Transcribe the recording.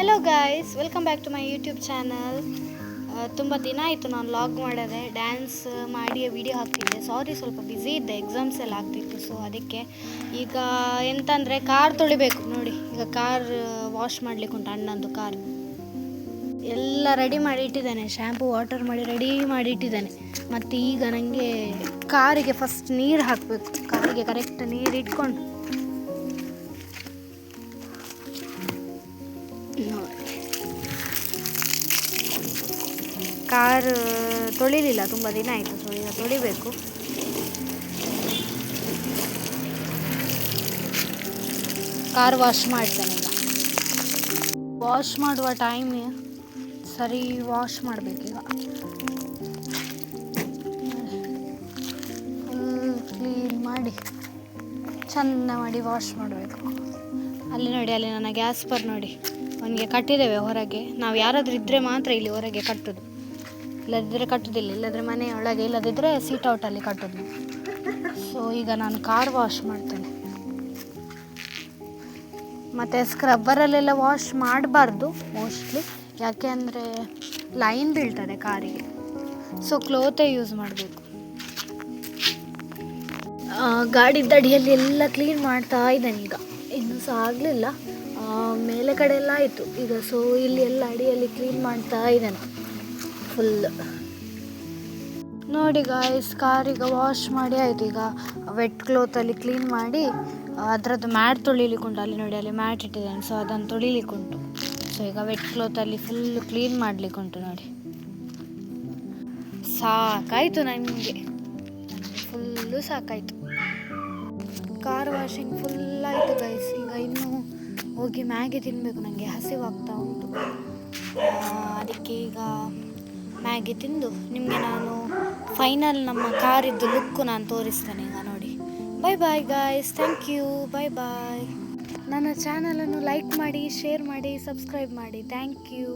Hello guys, welcome back to my YouTube channel. ತುಂಬ ದಿನ ಆಯಿತು ನಾನು ಲಾಗ್ ಮಾಡೋದೆ, ಡ್ಯಾನ್ಸ್ ಮಾಡಿ ವಿಡಿಯೋ ಹಾಕ್ತಿದ್ದೆ. ಸಾರಿ, ಸ್ವಲ್ಪ ಬ್ಯುಸಿ ಇದ್ದೆ, ಎಕ್ಸಾಮ್ಸ್ ಎಲ್ಲ ಆಗ್ತಿತ್ತು. ಸೊ ಅದಕ್ಕೆ ಈಗ ಎಂತಂದರೆ ಕಾರ್ ತೊಳಿಬೇಕು. ನೋಡಿ, ಈಗ ಕಾರ್ ವಾಶ್ ಮಾಡಲಿಕ್ಕೆ ಉಂಟು. ಅಣ್ಣಂದು ಕಾರ್ ಎಲ್ಲ ರೆಡಿ ಮಾಡಿ ಇಟ್ಟಿದ್ದಾನೆ, ಶ್ಯಾಂಪು ವಾಟರ್ ಮಾಡಿ ರೆಡಿ ಮಾಡಿ ಇಟ್ಟಿದ್ದಾನೆ. ಮತ್ತು ಈಗ ನನಗೆ ಕಾರಿಗೆ ಫಸ್ಟ್ ನೀರು ಹಾಕಬೇಕು. ಕಾರಿಗೆ ಕರೆಕ್ಟ್ ನೀರು ಇಟ್ಕೊಂಡು ಕಾರ್ ತೊಳಿಲಿಲ್ಲ, ತುಂಬ ದಿನ ಆಯಿತು. ಸೊ ಈಗ ತೊಳಿಬೇಕು. ಕಾರ್ ವಾಶ್ ಮಾಡ್ತೇನೆ ಈಗ. ವಾಶ್ ಮಾಡುವ ಟೈಮ್ ಸರಿ ವಾಶ್ ಮಾಡಬೇಕೀಗ. ಕ್ಲೀನ್ ಮಾಡಿ ಚೆಂದ ಮಾಡಿ ವಾಶ್ ಮಾಡಬೇಕು. ಅಲ್ಲಿ ನೋಡಿ, ಅಲ್ಲಿ ನನ್ನ ಗ್ಯಾಸ್ ಪರ್ ನೋಡಿ, ಅವನಿಗೆ ಕಟ್ಟಿದ್ದೇವೆ ಹೊರಗೆ. ನಾವು ಯಾರಾದರೂ ಇದ್ದರೆ ಮಾತ್ರ ಇಲ್ಲಿ ಹೊರಗೆ ಕಟ್ಟೋದು, ಇಲ್ಲದಿದ್ದರೆ ಕಟ್ಟೋದಿಲ್ಲ. ಇಲ್ಲದ್ರೆ ಮನೆ ಒಳಗೆ, ಇಲ್ಲದಿದ್ದರೆ ಸೀಟ್ ಔಟಲ್ಲಿ ಕಟ್ಟೋದು. ಸೊ ಈಗ ನಾನು ಕಾರ್ ವಾಶ್ ಮಾಡ್ತೇನೆ. ಮತ್ತು ಸ್ಕ್ರಬ್ಬರಲ್ಲೆಲ್ಲ ವಾಶ್ ಮಾಡಬಾರ್ದು ಮೋಸ್ಟ್ಲಿ, ಯಾಕೆ ಅಂದರೆ ಲೈನ್ ಬೀಳ್ತದೆ ಕಾರಿಗೆ. ಸೊ ಕ್ಲೋತೇ ಯೂಸ್ ಮಾಡಬೇಕು. ಗಾಡಿ ದಡಿಯಲ್ಲಿ ಎಲ್ಲ ಕ್ಲೀನ್ ಮಾಡ್ತಾ ಇದ್ದಾನೆ ಈಗ. ಇನ್ನೂ ಸಹ ಆಗಲಿಲ್ಲ, ಮೇಲೆ ಕಡೆ ಎಲ್ಲ ಆಯಿತು ಈಗ. ಸೊ ಇಲ್ಲಿ ಎಲ್ಲ ಅಡಿಯಲ್ಲಿ ಕ್ಲೀನ್ ಮಾಡ್ತಾ ಇದ್ದಾನೆ ಫುಲ್. ನೋಡಿ ಗಾಯ್ಸ್, ಕಾರೀಗ ವಾಶ್ ಮಾಡಿ ಆಯಿತು. ಈಗ ವೆಟ್ ಕ್ಲೋತಲ್ಲಿ ಕ್ಲೀನ್ ಮಾಡಿ ಅದರದ್ದು ಮ್ಯಾಟ್ ತೊಳಿಲಿಕ್ಕುಂಟು. ಅಲ್ಲಿ ನೋಡಿ, ಅಲ್ಲಿ ಮ್ಯಾಟ್ ಇಟ್ಟಿದ್ದಾನೆ. ಸೊ ಅದನ್ನು ತೊಳಿಲಿಕ್ಕುಂಟು. ಸೊ ಈಗ ವೆಟ್ ಕ್ಲೋತಲ್ಲಿ ಫುಲ್ಲು ಕ್ಲೀನ್ ಮಾಡಲಿಕ್ಕುಂಟು. ನೋಡಿ, ಸಾಕಾಯಿತು ನನಗೆ, ಫುಲ್ಲು ಸಾಕಾಯಿತು. ಕಾರ್ ವಾಷಿಂಗ್ ಫುಲ್ ಆಯಿತು ಗೈಸ್. ಈಗ ಇನ್ನೂ ಹೋಗಿ ಮ್ಯಾಗಿ ತಿನ್ನಬೇಕು, ನನಗೆ ಹಸಿವಾಗ್ತಾ ಉಂಟು. ಅದಕ್ಕೆ ಈಗ ಮ್ಯಾಗಿ ತಿಂದು ನಿಮಗೆ ನಾನು ಫೈನಲ್ ನಮ್ಮ ಕಾರಿದ್ದು ಲುಕ್ಕು ನಾನು ತೋರಿಸ್ತೇನೆ ಈಗ. ನೋಡಿ, bye bye guys, thank you, bye bye. ನನ್ನ ಚಾನಲನ್ನು ಲೈಕ್ ಮಾಡಿ, ಶೇರ್ ಮಾಡಿ, ಸಬ್ಸ್ಕ್ರೈಬ್ ಮಾಡಿ. Thank you.